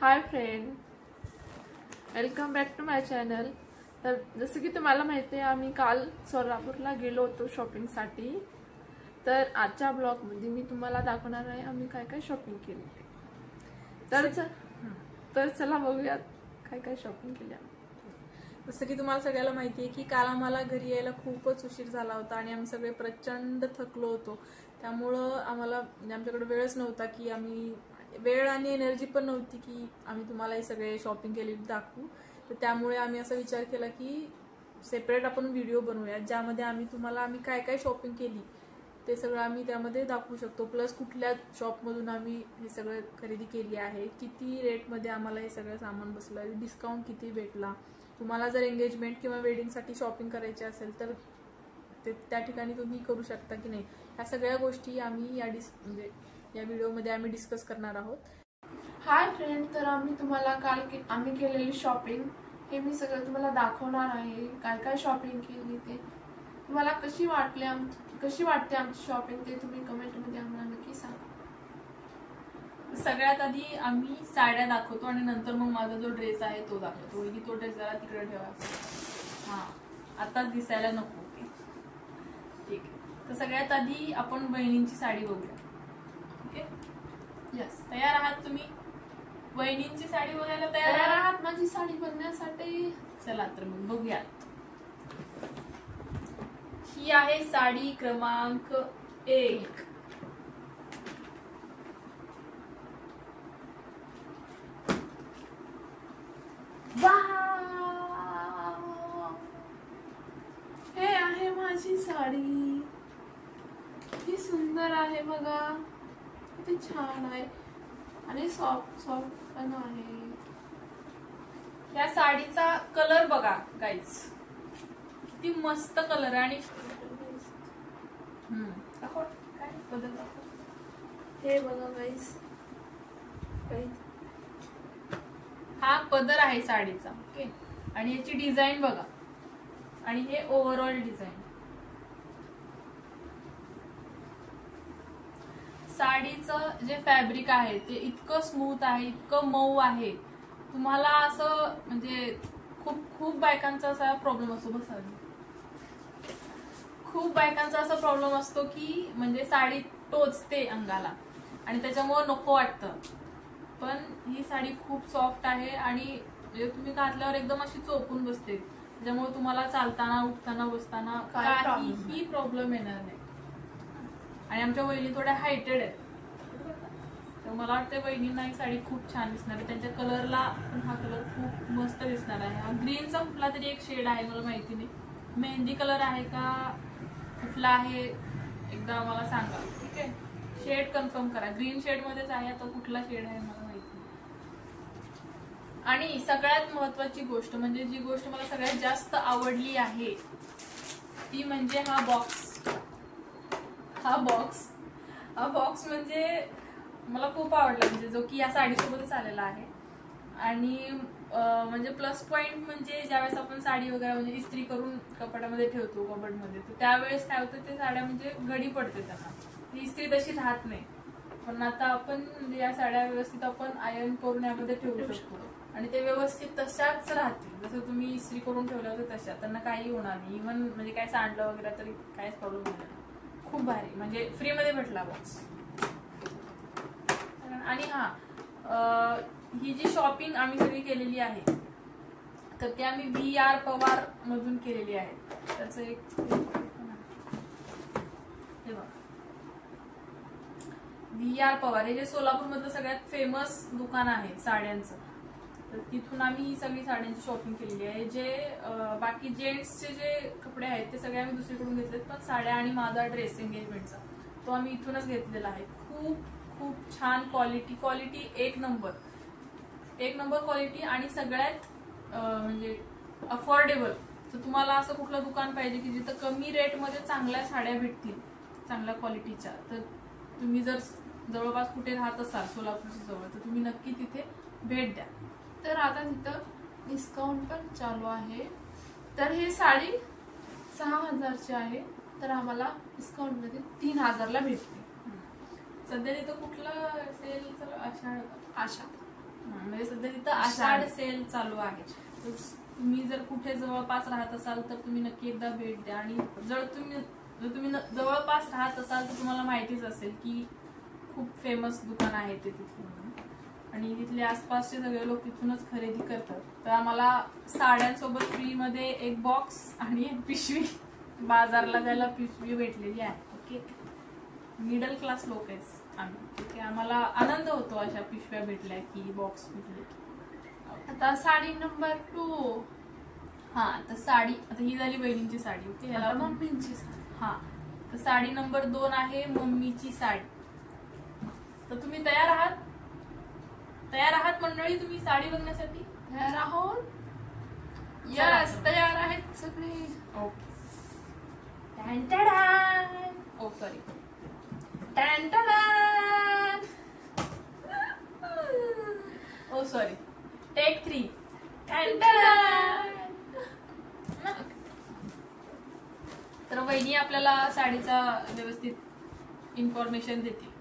High friend, welcome back to my channel. तर जसं की तुम्हाला माहिती आहे, आम्ही काल सोलापूरला गेलो होतो शॉपिंगसाठी। तर आजच्या ब्लॉगमध्ये मी तुम्हाला दाखवणार आहे आम्ही काय काय शॉपिंग केली। तर चला बघूयात काय काय शॉपिंग केली। जसं की तुम्हाला सगळ्याला माहिती आहे की काल आम्हाला घरी यायला खूपच उशीर झाला होता आणि आम्ही सगळे प्रचंड थकलो होतो। त्यामुळं आम्हाला आमच्याकडे वेळच नव्हता की आम्ही वेळ आणि एनर्जी पण नव्हती की आम्ही तुम्हाला हे सगळे शॉपिंग केलेली दाखवू। तर त्यामुळे आम्ही असा विचार केला की सेपरेट आपण व्हिडिओ बनवूया ज्यामध्ये आम्ही काय काय शॉपिंग केली ते सगळं आम्ही त्यामध्ये दाखवू शकतो। प्लस कुठल्या शॉपमधून आम्ही हे सगळं खरेदी केली आहे, किती रेटमध्ये आम्हाला हे सगळं सामान बसलं, डिस्काउंट किती भेटला। तुम्हाला जर एंगेजमेंट किंवा वेडिंगसाठी शॉपिंग करायची असेल तर त्या ठिकाणी तुम्ही करू शकता की नाही, ह्या सगळ्या गोष्टी आम्ही या व्हिडिओमध्ये आम्ही डिस्कस करणार आहोत। हाय फ्रेंड, तर आम्ही तुम्हाला काल आम्ही केलेली शॉपिंग हे मी सगळं तुम्हाला दाखवणार आहे। काय काय शॉपिंग केली ते तुम्हाला कशी वाटते आमची शॉपिंग ते तुम्ही कमेंटमध्ये आम्हाला नक्की सांगा। सगळ्यात आधी आम्ही साड्या दाखवतो आणि नंतर मग माझा जो ड्रेस आहे तो दाखवतो। की तो ड्रेस जरा तिकडे ठेवा, आता दिसायला नको। ठीक आहे, तर सगळ्यात आधी आपण बहिणींची साडी बघूया। ओके, यस, तयार आहात तुम्ही? बहिणींची साडी बघायला तयार आहात? माझी साडी बघण्यासाठी चला तर मग बघूयात। ही आहे साडी क्रमांक 1। हे आहे माझी साडी, किती सुंदर आहे बघा, किती छान आहे आणि सॉफ्ट पण आहे। या साडीचा कलर बघा गाईज, किती मस्त कलर आहे। आणि काय बदल हे बघा गाईज, हा पदर आहे साडीचा। ओके, आणि याची डिझाईन बघा आणि हे ओव्हरऑल डिझाईन। साडीचं जे फॅब्रिक आहे ते इतकं स्मूथ आहे, इतकं मऊ आहे। तुम्हाला असं म्हणजे खूप बायकांचा असा प्रॉब्लेम असतो, खूप बायकांचा असा प्रॉब्लेम असतो की म्हणजे साडी टोचते अंगाला आणि त्याच्यामुळे नको वाटतं। पण ही साडी खूप सॉफ्ट आहे आणि म्हणजे तुम्ही घातल्यावर एकदम अशी चोपून बसते, त्याच्यामुळे तुम्हाला चालताना, उठताना, बसताना काहीही प्रॉब्लेम येणार नाही। आणि आमच्या वहिनी थोड्या हायटेड आहेत, तर मला वाटतं वहिनींना ही साडी खूप छान दिसणार आहे। त्यांच्या कलरला पण हा कलर खूप मस्त दिसणार आहे। हा ग्रीनचा कुठला तरी एक शेड आहे, मला माहिती नाही, मेहंदी कलर आहे का कुठला आहे एकदा मला सांगा। ठीक आहे, शेड कन्फर्म करा, ग्रीन शेड मध्येच आहे, आता कुठला शेड आहे मला माहिती नाही। आणि सगळ्यात महत्वाची गोष्ट म्हणजे जी गोष्ट मला सगळ्यात जास्त आवडली आहे ती म्हणजे हा बॉक्स म्हणजे मला खूप आवडला, म्हणजे जो की या साडीसोबतच आलेला आहे। आणि म्हणजे प्लस पॉइंट म्हणजे ज्यावेळेस आपण साडी वगैरे म्हणजे इस्त्री करून कपाटामध्ये ठेवतो, कबडमध्ये, तर त्यावेळेस काय होतं, ते साड्या म्हणजे घडी पडते, त्यांना ती इस्त्री तशी राहत नाही। पण आता आपण म्हणजे या साड्या व्यवस्थित आपण आयर्न करून यामध्ये ठेवू शकतो आणि ते व्यवस्थित तशाच राहतील, जसं तुम्ही इस्त्री करून ठेवल्या होत्या तशा, त्यांना काही होणार नाही। इव्हन म्हणजे काय सांडलं वगैरे तरी काहीच प्रॉब्लेम होणार नाही। खूप भारी, म्हणजे फ्री मध्ये भेटला बॉक्स। आणि ही जी शॉपिंग आम्ही सगळी केलेली आहे तर ती आम्ही VR पवार मधून केलेली आहे। त्याचं एक हे बघा, VR पवार हे जे सोलापूर मधलं सगळ्यात फेमस दुकान आहे साड्यांचं, तर तिथून आम्ही सगळी साड्यांची शॉपिंग केलेली आहे। जे बाकी जेंट्सचे जे कपडे आहेत ते सगळे आम्ही दुसरीकडून घेतलेत, पण साड्या आणि माझा ड्रेस एंगेजमेंटचा तो आम्ही इथूनच घेतलेला आहे। खूप छान क्वालिटी एक नंबर क्वालिटी आणि सगळ्यात म्हणजे अफोर्डेबल। तर तुम्हाला असं कुठलं दुकान पाहिजे की जिथं कमी रेटमध्ये चांगल्या साड्या भेटतील, चांगल्या क्वालिटीच्या, तर तुम्ही जर जवळपास कुठे राहत असाल सोलापूरच्या जवळ तर तुम्ही नक्की तिथे भेट द्या। तर आता तिथं डिस्काउंट पण चालू आहे, तर हे साडी 6000ची आहे, तर आम्हाला डिस्काउंट मध्ये 3000ला भेटते। सध्या तिथं कुठला सेल? आशा म्हणजे सध्या तिथं आषाढ सेल चालू आहे. तर तुम्ही जर कुठे जवळपास राहत असाल तर तुम्ही नक्की एकदा भेट द्या. आणि जर तुम्ही जवळपास राहत असाल तर तुम्हाला माहितीच असेल की खूप फेमस दुकान आहे ते तिथून, आणि तिथले आसपासचे सगळे लोक तिथूनच खरेदी करतात. तर आम्हाला साड्यांसोबत फ्री मध्ये एक बॉक्स आणि एक पिशवी, बाजारला जायला पिशवी भेटलेली आहे. ओके, मिडल क्लास लोक आहेत आम्ही, ठीक आहे. आम्हाला आनंद होतो अशा पिशव्या भेटल्या की बॉक्स भेटले. आता साडी नंबर 2. हा, तर साडी आता ही झाली बहिणींची साडी. ओके, ह्याला मम्मीची साडी. हा, तर साडी नंबर 2 आहे मम्मीची साडी. तर तुम्ही तयार आहात? तयार आहात मंडळी तुम्ही साडी बघण्यासाठी? तयार आहोत. यस, तयार आहेत सगळे. ओके. ओ सॉरी, ओ सॉरी, टेक 3. तर वहिनी आपल्याला साडीचा व्यवस्थित इन्फॉर्मेशन देते.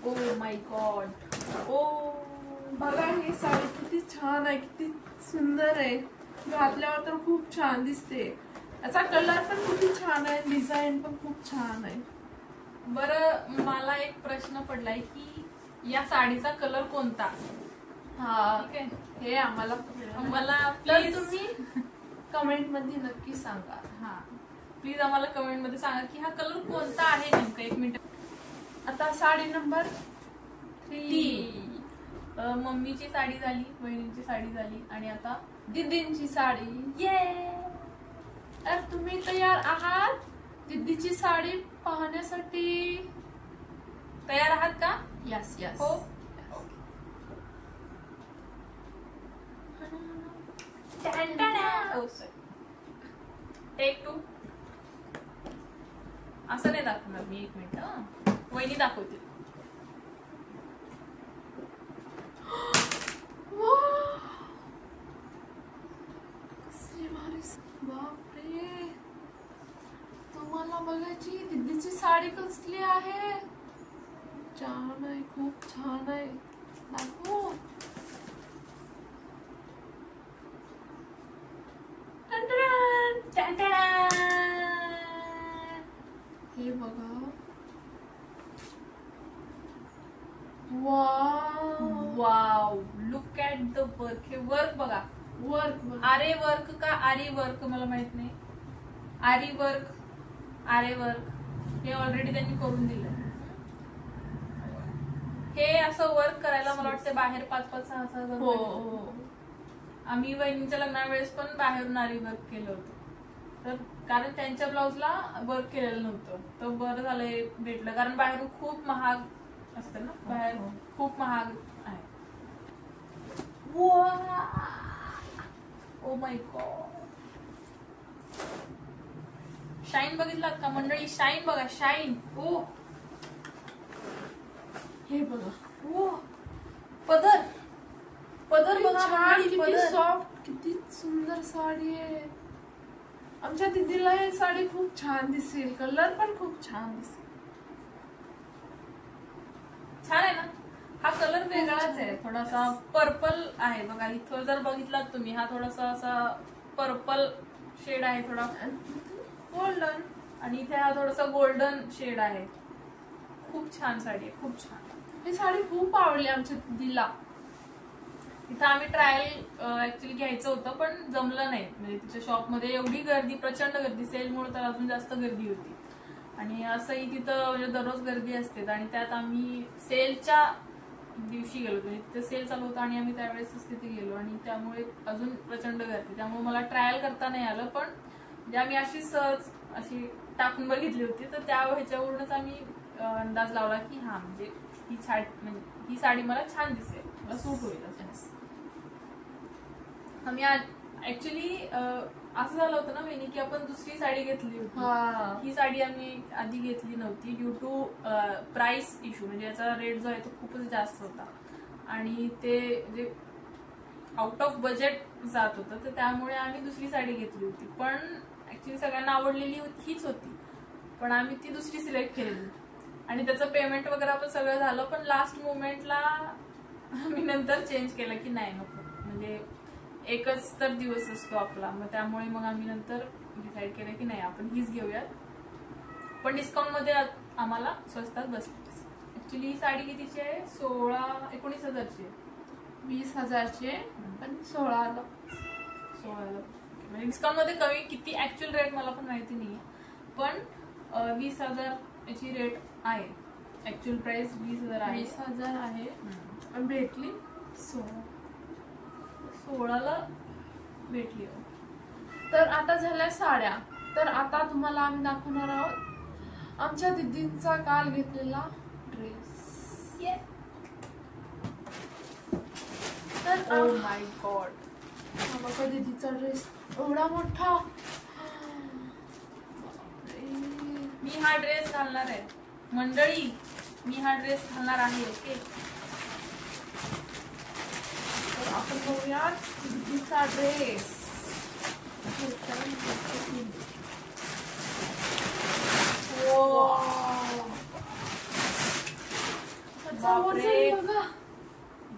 ओ माय गॉड, ओ बघा ही साडी किती छान आहे, किती सुंदर आहे. घातल्यावर तर खूप छान दिसते. याचा कलर पण किती छान आहे, डिझाईन पण खूप छान आहे. बरं, मला एक प्रश्न पडलाय की या साडीचा कलर कोणता? हा, ठीक आहे, हे आम्हाला मला तर प्लीज तुम्ही कमेंट मध्ये नक्की सांगा. हा, प्लीज आम्हाला कमेंट मध्ये सांगा की हा कलर कोणता आहे नेमका. 1 मिनिट. आता साडी नंबर 3. मम्मीची साडी झाली, बहिणीची साडी झाली, आणि आता दीदींची साडी. ये. तर तुम्ही तयार आहात दीदीची साडी पाहण्यासाठी? तयार आहात का? Yes yes. हो. टेक 2. असं नाही दाखवणार मी. 1 मिनिट, वहिनी दाखवते. बापरे, तुम्हाला बघायची दीदीची साडी कसली आहे. छान आहे, खूप छान आहे. दाखवू. हे बघा. Wow, look at the work. हे वर्क बघा. वर्क. आरे वर्क का आरी वर्क मला माहित नाही. आरी वर्क, आरे वर्क, हे ऑलरेडी त्यांनी करून दिलं. हे असं वर्क करायला मला वाटतं बाहेर 5-5, 6-6 हजार. हो, आम्ही वहिनीच्या लग्नावेळेस पण बाहेरून आरी वर्क केलं होतं. तर कारण त्यांच्या ब्लाउजला वर्क केलेलं नव्हतं, तर बरं झालंय भेटलं. कारण बाहेरून खूप महाग असतं ना, बाहेर खूप महाग आहे. ओ माय गॉड, शाईन बघितलात का मंडळी? शाईन बघा, शाईन. ओ, हे बघा. ओ, पदर, पदर बघा. छान, किती पदर सॉफ्ट, किती सुंदर साडी आहे. आमच्या दीदीला ही साडी खूप छान दिसेल. कलर पण खूप छान दिसेल. छान आहे ना. हा कलर वेगळाच आहे, थोडासा पर्पल आहे बघा. इथं जर बघितलात तुम्ही, हा थोडासा असा पर्पल शेड आहे, थोडा गोल्डन, आणि इथे हा थोडासा गोल्डन शेड आहे. खूप छान साडी आहे, खूप छान. ही साडी खूप आवडली आमच्या दीदीला. इथं आम्ही ट्रायल ऍक्च्युली घ्यायचं होतं पण जमलं नाही. म्हणजे तिच्या शॉपमध्ये एवढी गर्दी, प्रचंड गर्दी, सेलमुळे तर अजून जास्त गर्दी होती. आणि असंही तिथं म्हणजे दररोज गर्दी असते, आणि त्यात आम्ही सेलच्या दिवशी गेलो. म्हणजे तिथे सेल चालू होता आणि आम्ही त्यावेळेस तिथे गेलो, आणि त्यामुळे अजून प्रचंड गर्दी. त्यामुळे मला ट्रायल करता नाही आलं. पण म्हणजे आम्ही अशी सहज अशी टाकून बघितली होती, तर त्या ह्याच्यावरूनच आम्ही अंदाज लावला की हा म्हणजे ही साडी मला छान दिसेल, मला सूट होईल असं. आम्ही ऍक्च्युली असं झालं होतं ना वहिनी की आपण दुसरी साडी घेतली होती. ही साडी आम्ही आधी घेतली नव्हती ड्यू टू प्राइस इश्यू. म्हणजे याचा रेट जो आहे तो खूपच जास्त होता, आणि ते जे आउट ऑफ बजेट जात होतं, तर त्यामुळे आम्ही दुसरी साडी घेतली होती. पण ऍक्च्युली सगळ्यांना आवडलेली हीच होती, पण आम्ही ती दुसरी सिलेक्ट केलेली. आणि त्याचं पेमेंट वगैरे पण सगळं झालं, पण लास्ट मोमेंटला मी नंतर चेंज केलं की नाही नको, म्हणजे एकच तर दिवस असतो आपला, मग त्यामुळे मग आम्ही नंतर डिसाईड केलं की नाही आपण हीच घेऊयात. पण डिस्काउंट मध्ये आम्हाला स्वस्तात बसली. ऍक्च्युली ही साडी कितीची आहे? 19 हजारची आहे. 20,000ची आहे, पण 16ला म्हणजे डिस्काउंट मध्ये कमी. किती ऍक्च्युअल रेट मला पण माहिती नाहीये, पण 20,000 याची रेट आहे. ऍक्च्युअल प्राइस 20,000 आहे. 20,000 आहे, पण भेटली 16ला भेटली. तर आता झाल्या साड्या. तर आता तुम्हाला आम्ही दाखवणार आहोत आमच्या दीदींचा काल घेतलेला ड्रेस. तर ओ माय गॉड, बघा दीदीचा ड्रेस एवढा मोठा. मी हा ड्रेस घालणार आहे मंडळी, मी हा ड्रेस घालणार आहे. ओके, तर आपण बघूया दीदीचा ड्रेस.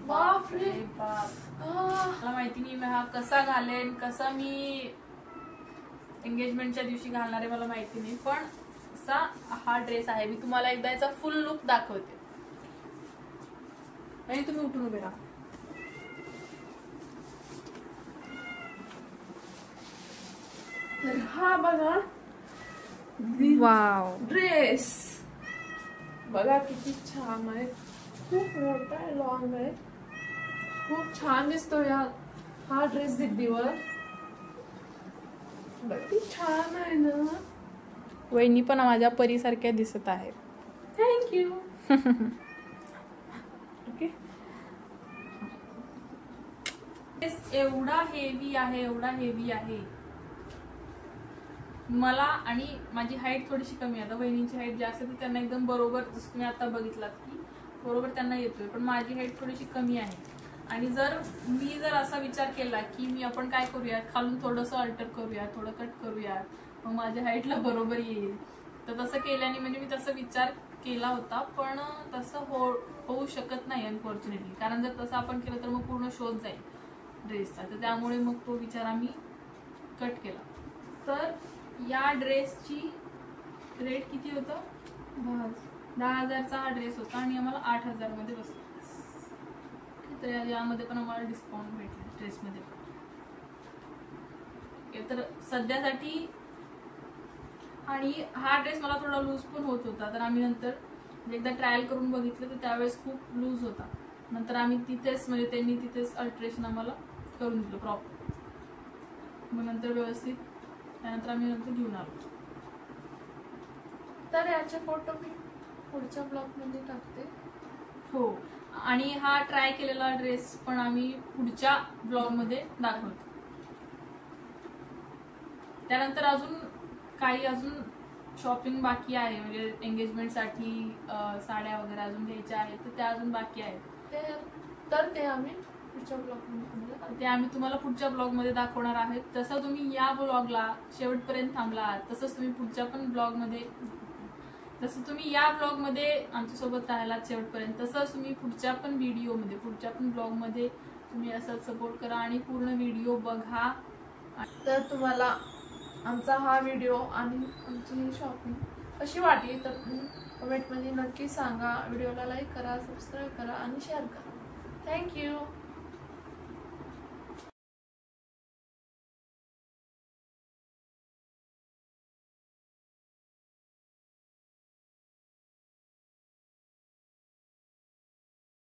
बापरे बाप, मला माहिती नाही मी हा कसा घालेन, कसा मी एंगेजमेंटच्या दिवशी घालणार आहे मला माहिती नाही, पण असा हा ड्रेस आहे. मी तुम्हाला एकदा याचा फुल लुक दाखवते आणि तुम्ही उठून उभे राहा. तर हा बघा वाव ड्रेस, बघा किती छान आहे. खूप मोठा आहे, लॉंग आहे, खूप छान दिसतो हा ड्रेस दीदीवर. किती छान आहे ना. वहिनी पण माझ्या परीसारख्या दिसत आहेत. थँक्यू. ओके, एवढा हेवी आहे, एवढा हेवी आहे. मला आणि माझी हाईट थोडीशी कमी आहे. आता वहिनीची हाईट जास्त ती त्यांना एकदम बरोबर, जसं तुम्ही आता बघितलात की बरोबर त्यांना येतोय, पण माझी हाईट थोडीशी कमी आहे. आणि मी जर असा विचार केला की आपण काय करूयात, खालून थोडंसं अल्टर करूया, थोडं कट करूया, मग माझ्या हाईटला बरोबर येईल, तर तसं केल्याने म्हणजे मी तसा विचार केला होता, पण तसं होऊ शकत नाही अनफॉर्च्युनेटली. कारण जर तसं आपण केलं तर मग पूर्ण शोध जाईल ड्रेसचा, तर त्यामुळे मग तो विचार आम्ही कट केला. तर या ड्रेसची रेट किती होतं? 10,000चा हा ड्रेस होता आणि आम्हाला 8,000 मध्ये बसला. तर यामध्ये पण आम्हाला डिस्काउंट भेटला ड्रेसमध्ये. तर सध्यासाठी, आणि हा ड्रेस मला थोडा लूज पण होत होता, तर आम्ही नंतर एकदा ट्रायल करून बघितलं तर त्यावेळेस खूप लूज होता. नंतर आम्ही तिथेच, म्हणजे त्यांनी तिथेच अल्ट्रेशन आम्हाला करून दिलं प्रॉपर, मग नंतर व्यवस्थित त्यानंतर आम्ही नंतर घेऊन आलो. तर याचे फोटो मी पुढच्या ब्लॉग मध्ये टाकते. हो, आणि हा ट्राय केलेला ड्रेस पण आम्ही पुढच्या ब्लॉग मध्ये दाखवतो. त्यानंतर अजून शॉपिंग बाकी आहे, म्हणजे एंगेजमेंट साठी साड्या वगैरे अजून घ्यायच्या आहेत, तर त्या अजून बाकी आहेत. तर ते आम्ही पुढच्या ब्लॉग मध्ये, ते आम्ही तुम्हाला पुढच्या ब्लॉग मध्ये दाखवणार आहेत. तसं तुम्ही या ब्लॉगला शेवटपर्यंत थांबला आहात, तसंच तुम्ही पुढच्या पण ब्लॉग मध्ये, जसं तुम्ही या ब्लॉग मध्ये आमच्यासोबत राहिलात शेवटपर्यंत, तसंच तुम्ही पुढच्या पण व्हिडिओ मध्ये, पुढच्या पण ब्लॉग मध्ये तुम्ही असंच सपोर्ट करा आणि पूर्ण व्हिडिओ बघा. तर तुम्हाला आमचा हा व्हिडिओ आणि आमची ही शॉपिंग कशी वाटली तर कमेंटमध्ये नक्की सांगा. व्हिडिओला लाईक करा, सबस्क्राईब करा आणि शेअर करा. थँक्यू.